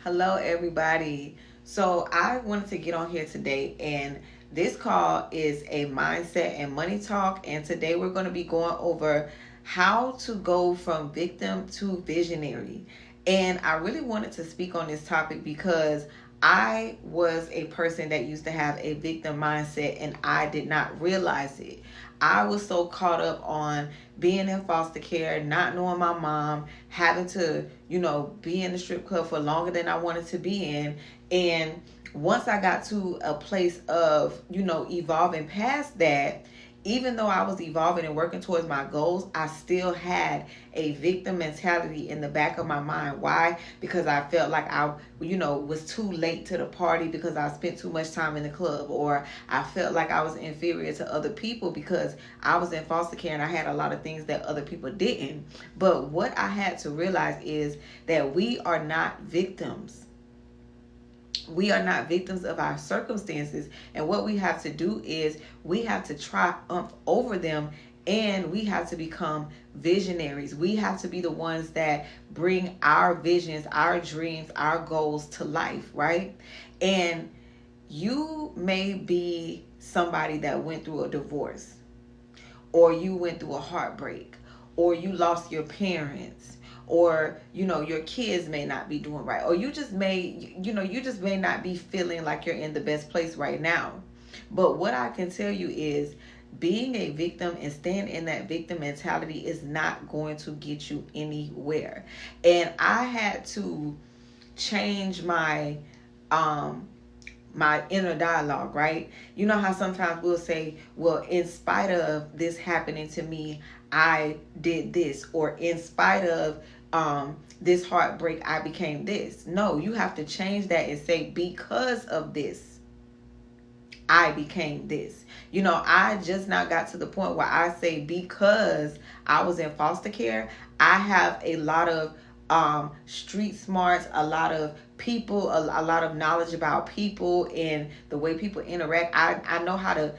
Hello, everybody. So, I wanted to get on here today, and this call is a mindset and money talk. And today, we're going to be going over how to go from victim to visionary. And I really wanted to speak on this topic because I was a person that used to have a victim mindset and I did not realize it. I was so caught up on being in foster care, not knowing my mom, having to, be in the strip club for longer than I wanted to be in. And once I got to a place of, evolving past that, even though I was evolving and working towards my goals, I still had a victim mentality in the back of my mind. Why? Because I felt like I, was too late to the party because I spent too much time in the club, or I felt like I was inferior to other people because I was in foster care and I had a lot of things that other people didn't. But what I had to realize is that we are not victims. We are not victims of our circumstances, and what we have to do is we have to triumph over them, and we have to become visionaries. We have to be the ones that bring our visions, our dreams, our goals to life, right? And you may be somebody that went through a divorce, or you went through a heartbreak, or you lost your parents, or your kids may not be doing right, or you just may not be feeling like you're in the best place right now. But what I can tell you is being a victim and staying in that victim mentality is not going to get you anywhere. And I had to change my inner dialogue, right? You know how sometimes we'll say, well, in spite of this happening to me, I did this, or in spite of this heartbreak, I became this. No, you have to change that and say, because of this, I became this. I just now got to the point where I say, because I was in foster care, I have a lot of street smarts, a lot of people, a lot of knowledge about people and the way people interact. I know how to,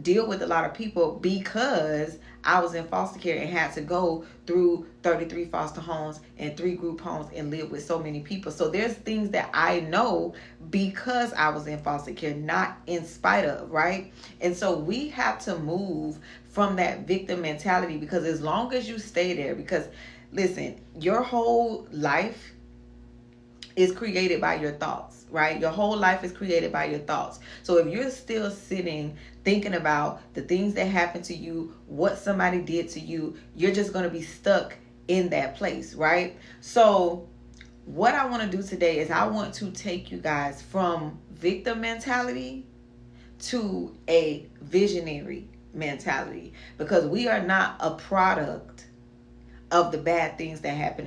deal with a lot of people because I was in foster care and had to go through 33 foster homes and 3 group homes and live with so many people. So there's things that I know because I was in foster care, not in spite of, right? And so we have to move from that victim mentality, because as long as you stay there, because listen, your whole life is created by your thoughts, right? Your whole life is created by your thoughts. So if you're still sitting thinking about the things that happened to you, what somebody did to you, you're just going to be stuck in that place, right? So what I want to do today is I want to take you guys from victim mentality to a visionary mentality, because we are not a product of the bad things that happen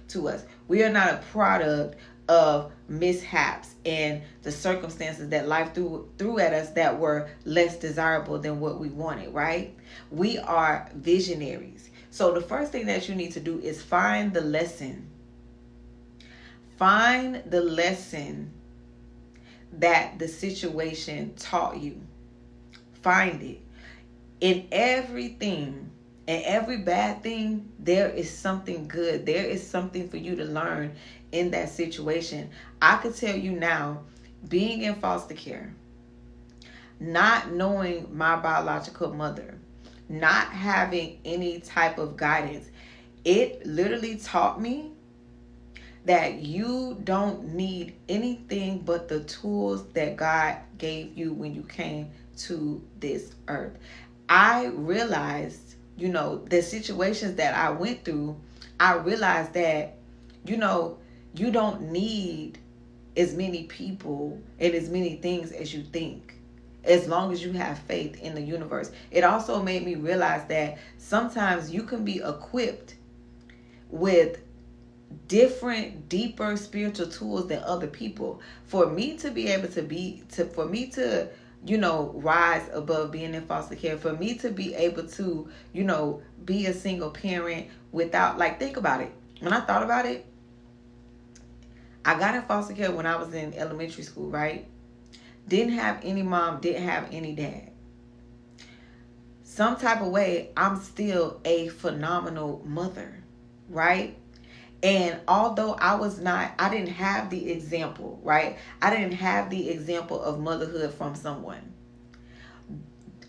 to us. We are not a product of mishaps and the circumstances that life threw at us that were less desirable than what we wanted, right? We are visionaries. So the first thing that you need to do is find the lesson. Find the lesson that the situation taught you. Find it. In everything and every bad thing, there is something good. There is something for you to learn in that situation. I could tell you now, being in foster care, not knowing my biological mother, not having any type of guidance, it literally taught me that you don't need anything but the tools that God gave you when you came to this earth. I realized, the situations that I went through, I realized that, you don't need as many people and as many things as you think, as long as you have faith in the universe. It also made me realize that sometimes you can be equipped with different, deeper spiritual tools than other people. For me to be able for me to rise above being in foster care, for me to be able to, be a single parent without, like, think about it. When I thought about it, I got in foster care when I was in elementary school, right? Didn't have any mom, didn't have any dad. Some type of way, I'm still a phenomenal mother, right? And although I didn't have the example, right? I didn't have the example of motherhood from someone.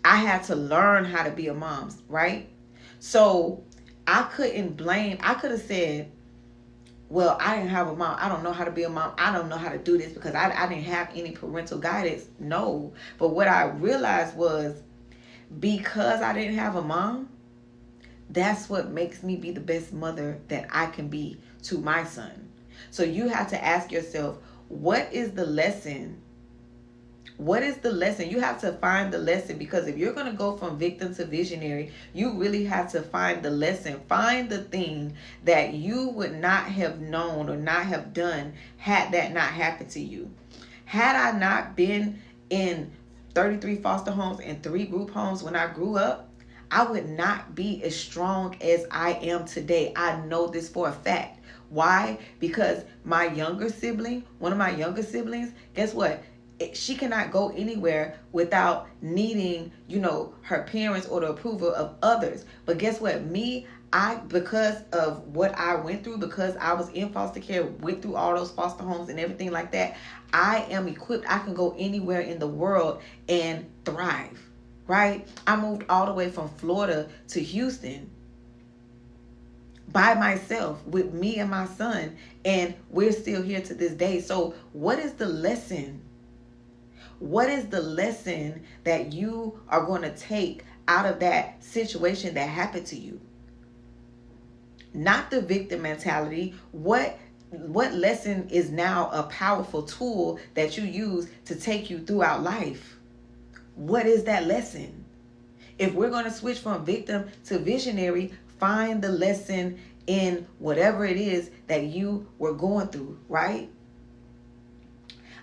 I had to learn how to be a mom, right? So I could have said, well, I didn't have a mom. I don't know how to be a mom. I don't know how to do this because I didn't have any parental guidance. No. But what I realized was, because I didn't have a mom, that's what makes me be the best mother that I can be to my son. So you have to ask yourself, what is the lesson? What is the lesson? You have to find the lesson, because if you're going to go from victim to visionary, you really have to find the lesson. Find the thing that you would not have known or not have done had that not happened to you. Had I not been in 33 foster homes and 3 group homes when I grew up, I would not be as strong as I am today. I know this for a fact. Why? Because my younger sibling, one of my younger siblings, guess what? She cannot go anywhere without needing, her parents or the approval of others. But guess what? Because of what I went through, because I was in foster care, went through all those foster homes and everything like that, I am equipped. I can go anywhere in the world and thrive, right? I moved all the way from Florida to Houston by myself with me and my son, and we're still here to this day. So what is the lesson? What is the lesson that you are going to take out of that situation that happened to you? Not the victim mentality. What lesson is now a powerful tool that you use to take you throughout life? What is that lesson? If we're going to switch from victim to visionary, find the lesson in whatever it is that you were going through, right?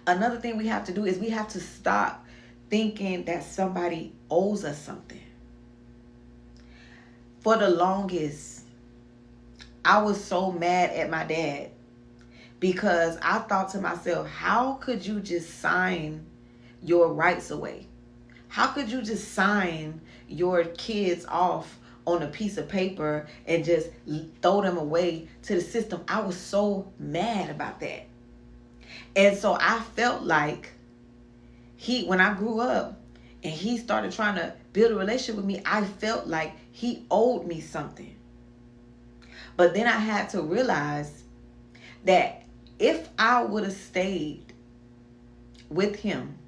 Another thing we have to do is we have to stop thinking that somebody owes us something. For the longest, I was so mad at my dad because I thought to myself, how could you just sign your rights away? How could you just sign your kids off on a piece of paper and just throw them away to the system? I was so mad about that. And so I felt like when I grew up and he started trying to build a relationship with me, I felt like he owed me something. But then I had to realize that if I would have stayed with him,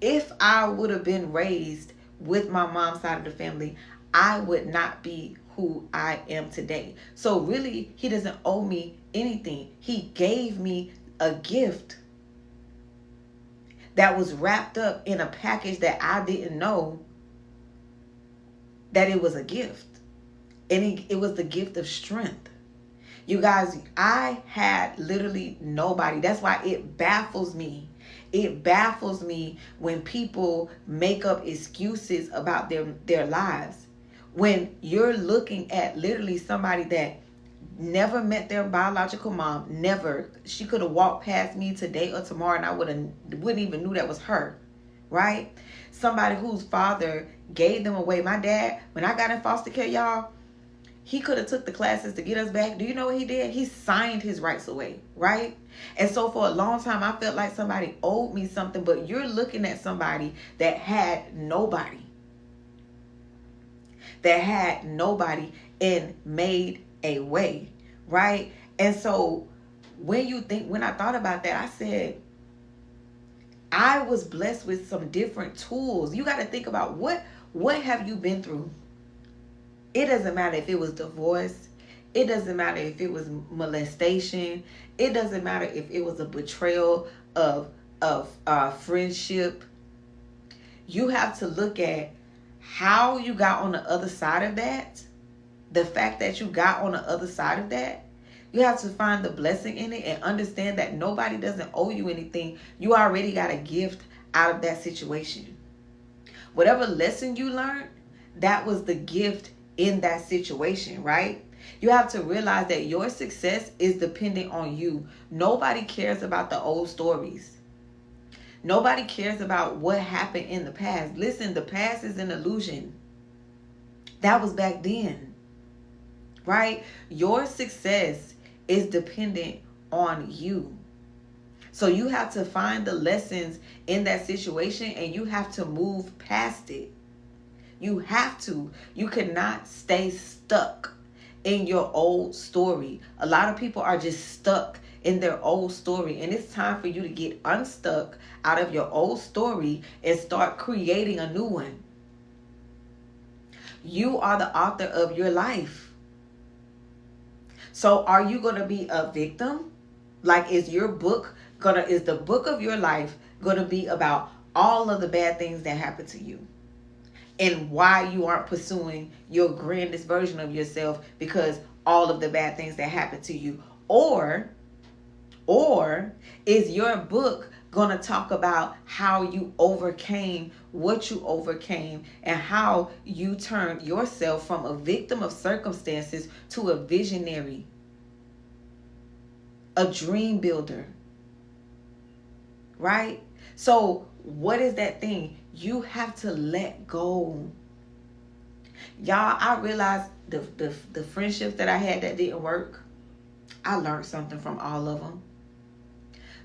if I would have been raised with my mom's side of the family, I would not be who I am today. So really, he doesn't owe me anything. He gave me a gift that was wrapped up in a package that I didn't know that it was a gift. And it was the gift of strength. You guys, I had literally nobody. That's why it baffles me. It baffles me when people make up excuses about their lives. When you're looking at literally somebody that never met their biological mom, never. She could have walked past me today or tomorrow and I wouldn't even knew that was her, right? Somebody whose father gave them away. My dad, when I got in foster care, y'all, he could have took the classes to get us back. Do you know what he did? He signed his rights away, right? And so for a long time, I felt like somebody owed me something, but you're looking at somebody that had nobody. That had nobody and made a way, right? And so when I thought about that, I said, I was blessed with some different tools. You got to think about what have you been through? It doesn't matter if it was divorce. It doesn't matter if it was molestation. It doesn't matter if it was a betrayal of friendship. You have to look at how you got on the other side of that. The fact that you got on the other side of that, you have to find the blessing in it and understand that nobody doesn't owe you anything. You already got a gift out of that situation. Whatever lesson you learned, that was the gift in that situation, right? You have to realize that your success is dependent on you. Nobody cares about the old stories. Nobody cares about what happened in the past. Listen, the past is an illusion. That was back then. Right? Your success is dependent on you. So you have to find the lessons in that situation and you have to move past it. You have to. You cannot stay stuck in your old story. A lot of people are just stuck in their old story, and it's time for you to get unstuck out of your old story and start creating a new one. You are the author of your life. So are you going to be a victim? Like, is the book of your life going to be about all of the bad things that happen to you and why you aren't pursuing your grandest version of yourself because all of the bad things that happen to you? Or is your book going to talk about how you overcame what you overcame and how you turned yourself from a victim of circumstances to a visionary, a dream builder, right? So what is that thing? You have to let go. Y'all, I realized the friendships that I had that didn't work, I learned something from all of them.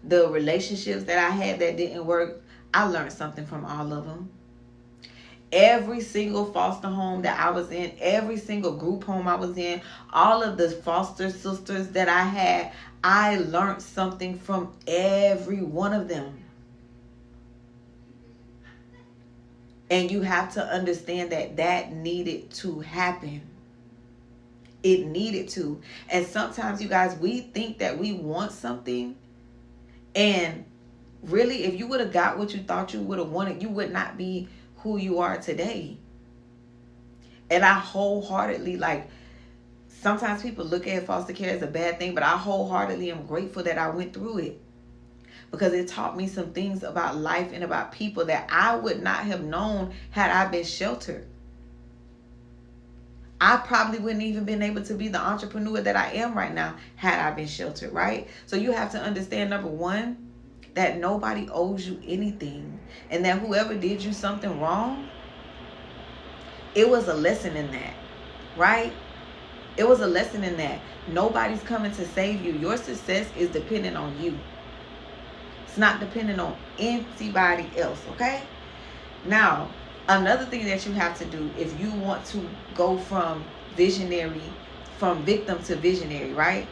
The relationships that I had that didn't work, I learned something from all of them. Every single foster home that I was in, every single group home I was in, all of the foster sisters that I had, I learned something from every one of them. And you have to understand that needed to happen. It needed to. And sometimes, you guys, we think that we want something, and really, if you would have got what you thought you would have wanted, you would not be who you are today. And I wholeheartedly, sometimes people look at foster care as a bad thing, but I wholeheartedly am grateful that I went through it, because it taught me some things about life and about people that I would not have known had I been sheltered. I probably wouldn't even been able to be the entrepreneur that I am right now had I been sheltered, right? So you have to understand, number one, that nobody owes you anything, and that whoever did you something wrong, it was a lesson in that, right? It was a lesson in that. Nobody's coming to save you. Your success is dependent on you. It's not dependent on anybody else, okay? Now, another thing that you have to do if you want to go from victim to visionary, right?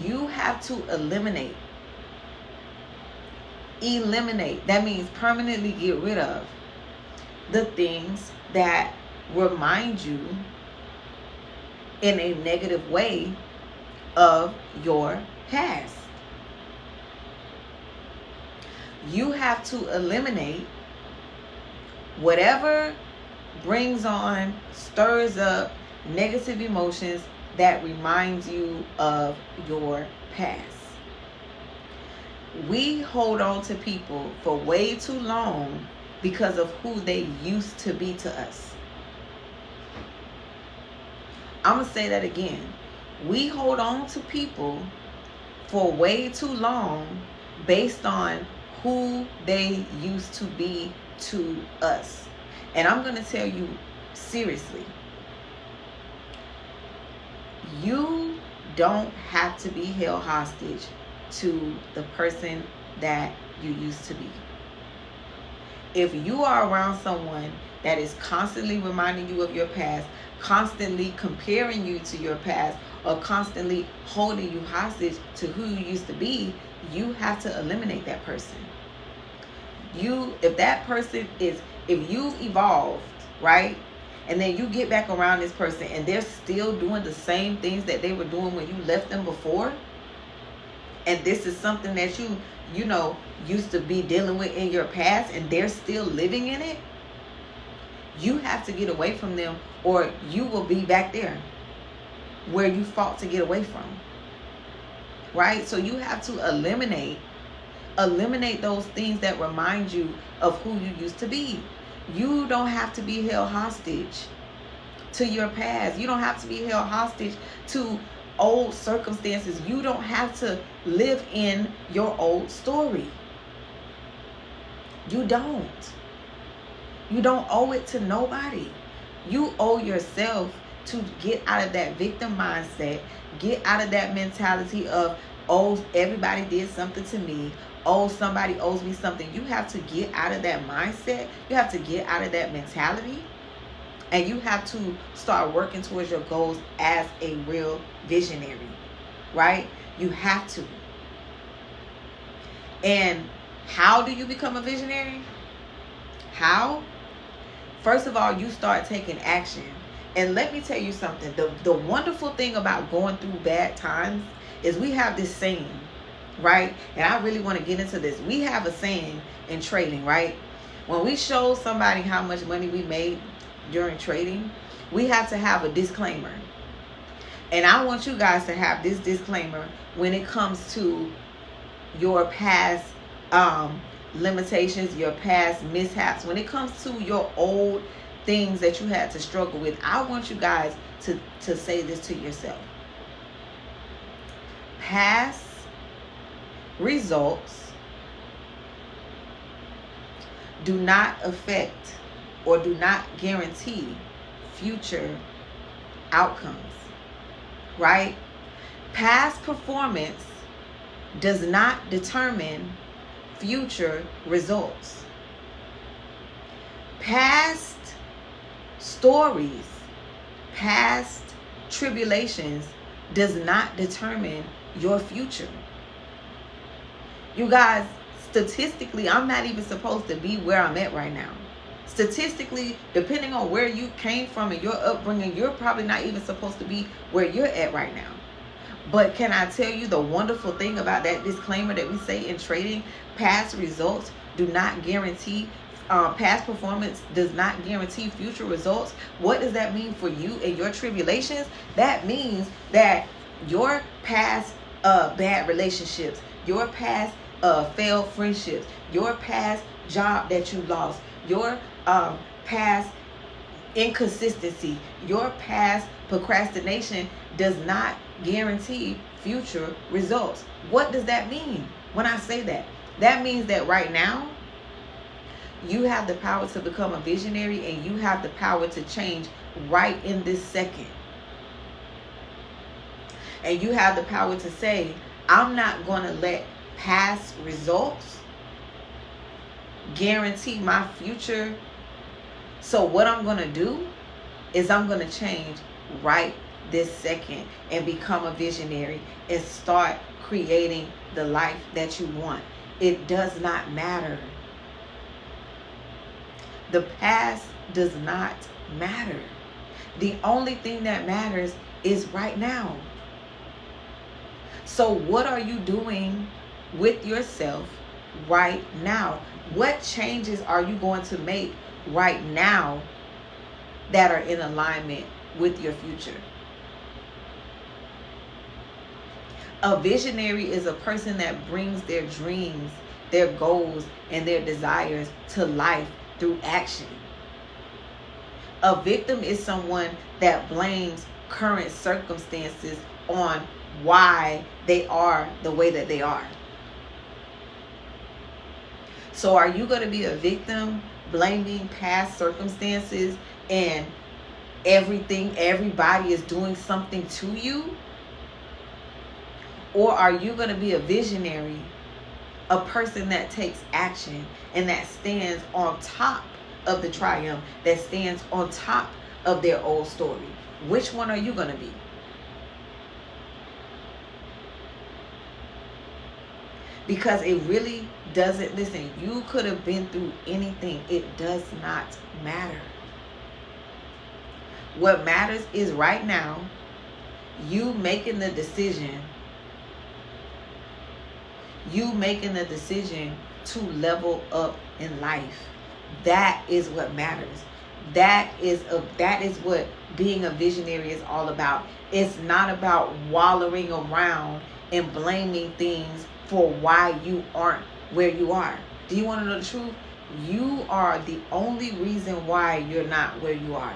You have to eliminate. That means permanently get rid of the things that remind you in a negative way of your past. You have to eliminate whatever stirs up negative emotions that reminds you of your past. We hold on to people for way too long because of who they used to be to us. I'm going to say that again. We hold on to people for way too long based on who they used to be to us. And I'm going to tell you seriously, you don't have to be held hostage to the person that you used to be. If you are around someone that is constantly reminding you of your past, constantly comparing you to your past, or constantly holding you hostage to who you used to be, you have to eliminate that person. If you've evolved, right? And then you get back around this person and they're still doing the same things that they were doing when you left them before, and this is something that you used to be dealing with in your past, and they're still living in it, you have to get away from them, or you will be back there where you fought to get away from, right? So you have to eliminate those things that remind you of who you used to be. You don't have to be held hostage to your past. You don't have to be held hostage to old circumstances. You don't have to live in your old story. You don't owe it to nobody. You owe yourself to get out of that victim mindset, get out of that mentality of, oh, everybody did something to me, oh, somebody owes me something. You have to get out of that mindset. You have to get out of that mentality. And you have to start working towards your goals as a real visionary, right? You have to. And how do you become a visionary? How? First of all, you start taking action. And let me tell you something. The wonderful thing about going through bad times is we have this saying, right? And I really want to get into this. We have a saying in trading, right? When we show somebody how much money we made during trading, we have to have a disclaimer. And I want you guys to have this disclaimer when it comes to your past limitations, your past mishaps, when it comes to your old things that you had to struggle with. I want you guys to say this to yourself. Past results do not affect or do not guarantee future outcomes, right? Past performance does not determine future results. Past stories, past tribulations does not determine your future. You guys, statistically, I'm not even supposed to be where I'm at right now. Statistically, depending on where you came from and your upbringing, you're probably not even supposed to be where you're at right now. But can I tell you the wonderful thing about that disclaimer that we say in trading? Past results do not guarantee, past performance does not guarantee future results. What does that mean for you and your tribulations? That means that your past bad relationships, your past failed friendships, your past job that you lost, your past inconsistency, your past procrastination does not guarantee future results. What does that mean when I say that? That means that right now, you have the power to become a visionary, and you have the power to change right in this second. And you have the power to say, I'm not going to let past results guarantee my future. So what I'm going to do is I'm going to change right this second and become a visionary and start creating the life that you want. It does not matter. The past does not matter. The only thing that matters is right now. So what are you doing with yourself right now? What changes are you going to make right now that are in alignment with your future? A visionary is a person that brings their dreams, their goals, and their desires to life through action. A victim is someone that blames current circumstances on why they are the way that they are. So are you going to be a victim blaming past circumstances and everybody is doing something to you? Or are you going to be a visionary, a person that takes action and that stands on top of the triumph, that stands on top of their old story? Which one are you going to be? Because it really doesn't, listen, you could have been through anything. It does not matter. What matters is right now, you making the decision. You making the decision to level up in life. That is what matters. That is what being a visionary is all about. It's not about wallowing around and blaming things for why you aren't where you are. Do you want to know the truth? You are the only reason why you're not where you are.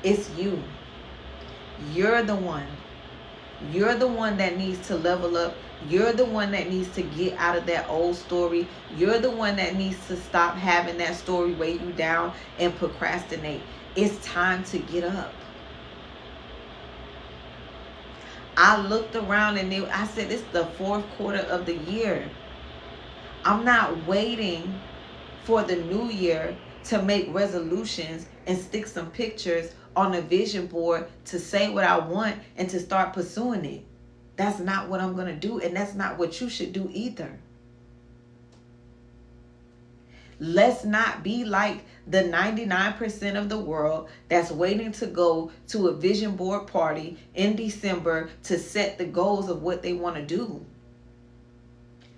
It's you. You're the one. You're the one that needs to level up. You're the one that needs to get out of that old story. You're the one that needs to stop having that story weigh you down and procrastinate. It's time to get up. I looked around and I said, it's the fourth quarter of the year. I'm not waiting for the new year to make resolutions and stick some pictures on a vision board to say what I want and to start pursuing it. That's not what I'm going to do, and that's not what you should do either. Let's not be like the 99% of the world that's waiting to go to a vision board party in December to set the goals of what they want to do.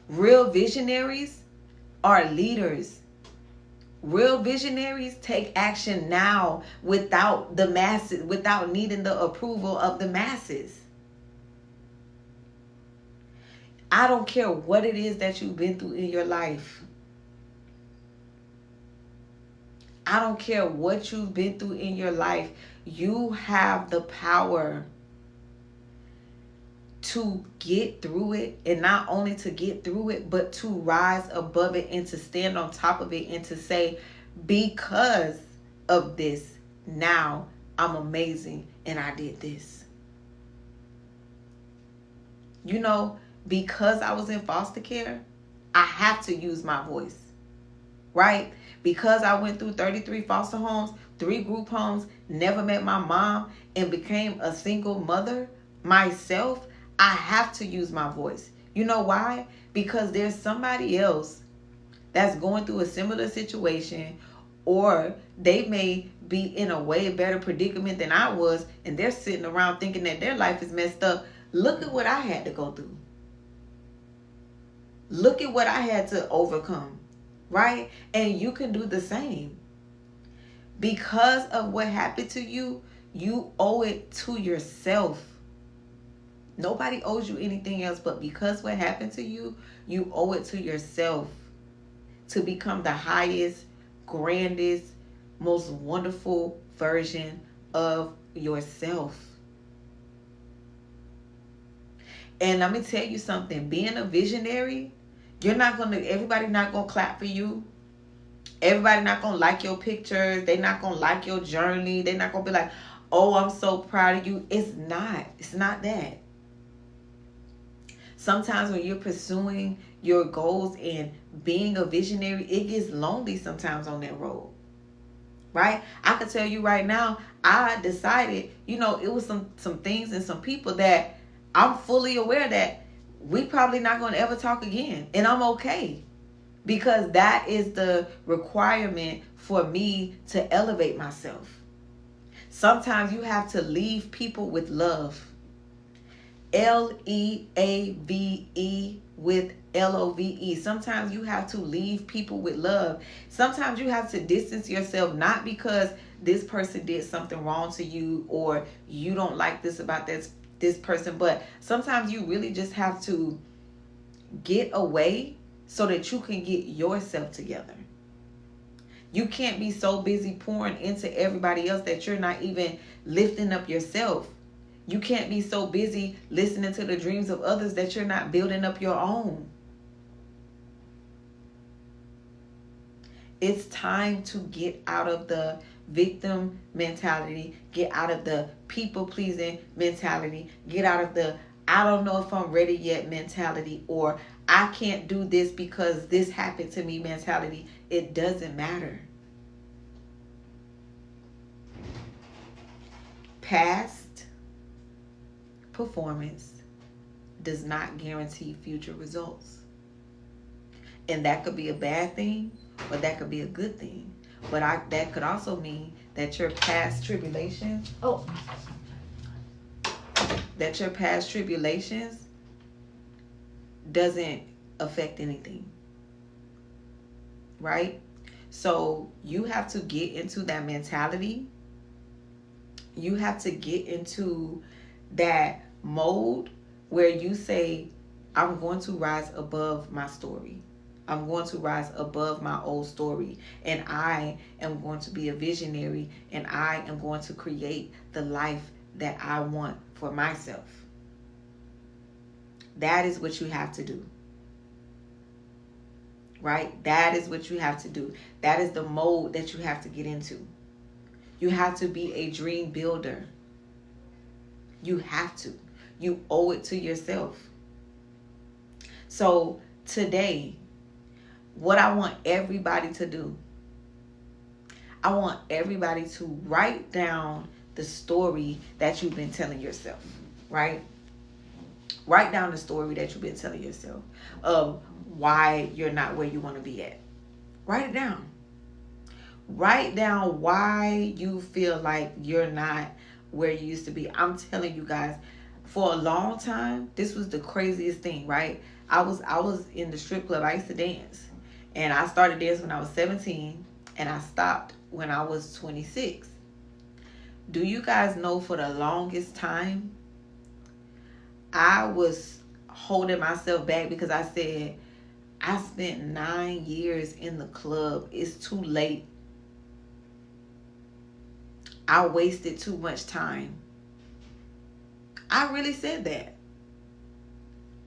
Real visionaries are leaders. Real visionaries take action now without the masses, without needing the approval of the masses. I don't care what it is that you've been through in your life. I don't care what you've been through in your life. You have the power to get through it, and not only to get through it, but to rise above it and to stand on top of it and to say, because of this, now I'm amazing and I did this. You know, because I was in foster care, I have to use my voice, right? Because I went through 33 foster homes, 3 group homes, never met my mom, and became a single mother myself, I have to use my voice. You know why? Because there's somebody else that's going through a similar situation, or they may be in a way better predicament than I was, and they're sitting around thinking that their life is messed up. Look at what I had to go through. Look at what I had to overcome. Right? And you can do the same. Because of what happened to you, you owe it to yourself. Nobody owes you anything else, but because what happened to you, you owe it to yourself to become the highest, grandest, most wonderful version of yourself. And let me tell you something, being a visionary, everybody not going to clap for you. Everybody not going to like your pictures. They're not going to like your journey. They're not going to be like, oh, I'm so proud of you. It's not that. Sometimes when you're pursuing your goals and being a visionary, it gets lonely sometimes on that road. Right? I can tell you right now, I decided, it was some things and some people that I'm fully aware that we probably not going to ever talk again. And I'm okay. Because that is the requirement for me to elevate myself. Sometimes you have to leave people with love. Leave with love. Sometimes you have to leave people with love. Sometimes you have to distance yourself, not because this person did something wrong to you or you don't like this about this person, but sometimes you really just have to get away so that you can get yourself together. You can't be so busy pouring into everybody else that you're not even lifting up yourself. You can't be so busy listening to the dreams of others that you're not building up your own. It's time to get out of the victim mentality, get out of the people-pleasing mentality, get out of the I don't know if I'm ready yet mentality, or I can't do this because this happened to me mentality. It doesn't matter. Past performance does not guarantee future results. And that could be a bad thing, or that could be a good thing. But that could also mean that your past tribulations, doesn't affect anything. Right? So you have to get into that mentality. You have to get into that mode where you say, I'm going to rise above my story. I'm going to rise above my old story, and I am going to be a visionary, and I am going to create the life that I want for myself. That is what you have to do. Right? That is what you have to do. That is the mode that you have to get into. You have to be a dream builder. You have to. You owe it to yourself. So today, what I want everybody to do, I want everybody to write down the story that you've been telling yourself, right? Write down the story that you've been telling yourself of why you're not where you want to be at. Write it down. Write down why you feel like you're not where you used to be. I'm telling you guys, for a long time, this was the craziest thing, right? I was in the strip club. I used to dance. And I started dancing when I was 17 and I stopped when I was 26. Do you guys know, for the longest time, I was holding myself back because I said, I spent 9 years in the club. It's too late. I wasted too much time. I really said that.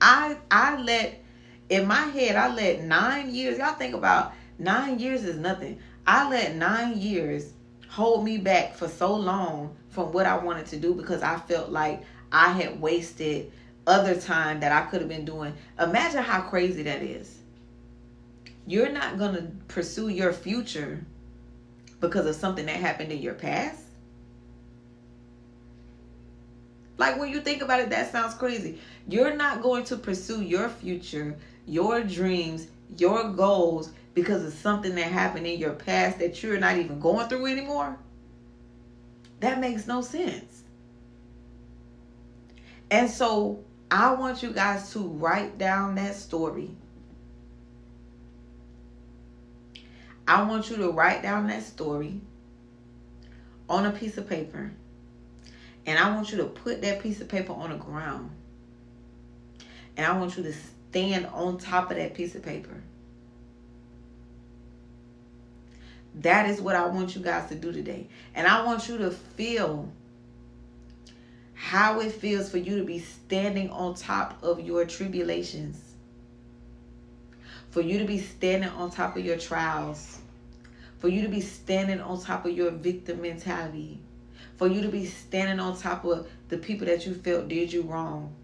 I let, in my head, I let 9 years, y'all think about 9 years is nothing. I let 9 years hold me back for so long from what I wanted to do because I felt like I had wasted other time that I could have been doing. Imagine how crazy that is. You're not going to pursue your future because of something that happened in your past. Like, when you think about it, that sounds crazy. You're not going to pursue your future, your dreams, your goals because of something that happened in your past that you're not even going through anymore. That makes no sense. And so I want you guys to write down that story. I want you to write down that story on a piece of paper. And I want you to put that piece of paper on the ground. And I want you to stand on top of that piece of paper. That is what I want you guys to do today. And I want you to feel how it feels for you to be standing on top of your tribulations. For you to be standing on top of your trials. For you to be standing on top of your victim mentality. For you to be standing on top of the people that you felt did you wrong.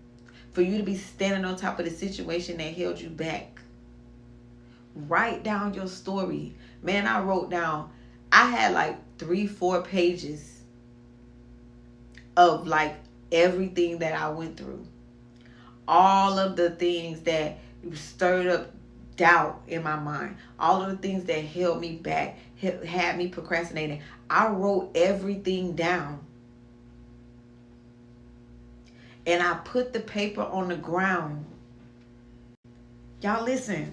For you to be standing on top of the situation that held you back. Write down your story. Man, I wrote down, I had like 3-4 pages of like everything that I went through. All of the things that stirred up doubt in my mind. All of the things that held me back, had me procrastinating. I wrote everything down. And I put the paper on the ground. Y'all listen.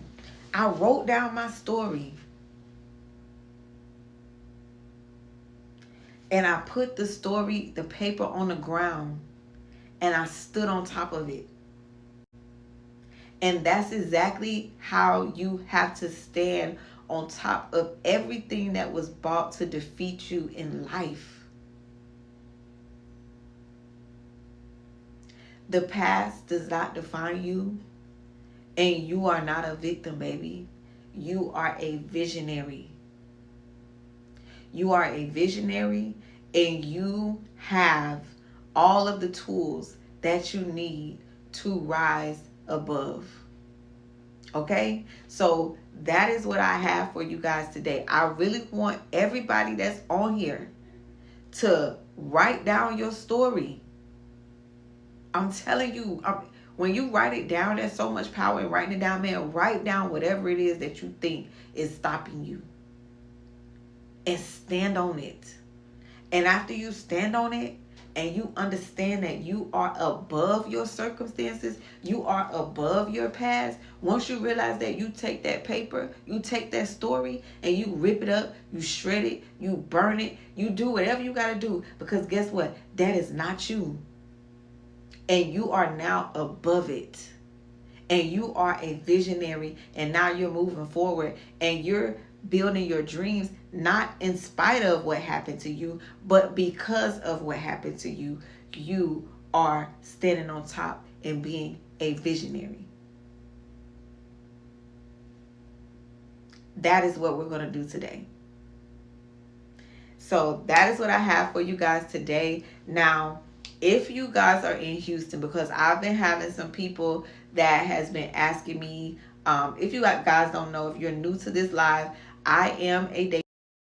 I wrote down my story. And I put the paper on the ground. And I stood on top of it. And that's exactly how you have to stand on top of everything that was brought to defeat you in life. The past does not define you. And you are not a victim, baby. You are a visionary. You are a visionary, and you have all of the tools that you need to rise above. Okay? So that is what I have for you guys today. I really want everybody that's on here to write down your story. I'm telling you, when you write it down, there's so much power in writing it down, man. Write down whatever it is that you think is stopping you. And stand on it. And after you stand on it, and you understand that you are above your circumstances, you are above your past. Once you realize that, you take that paper, you take that story, and you rip it up, you shred it, you burn it, you do whatever you got to do. Because guess what? That is not you. And you are now above it. And you are a visionary. And now you're moving forward. And you're building your dreams, not in spite of what happened to you, but because of what happened to you. You are standing on top in being a visionary. That is what we're going to do today. So that is what I have for you guys today. Now, if you guys are in Houston, because I've been having some people that has been asking me, if you guys don't know, if you're new to this live, I am a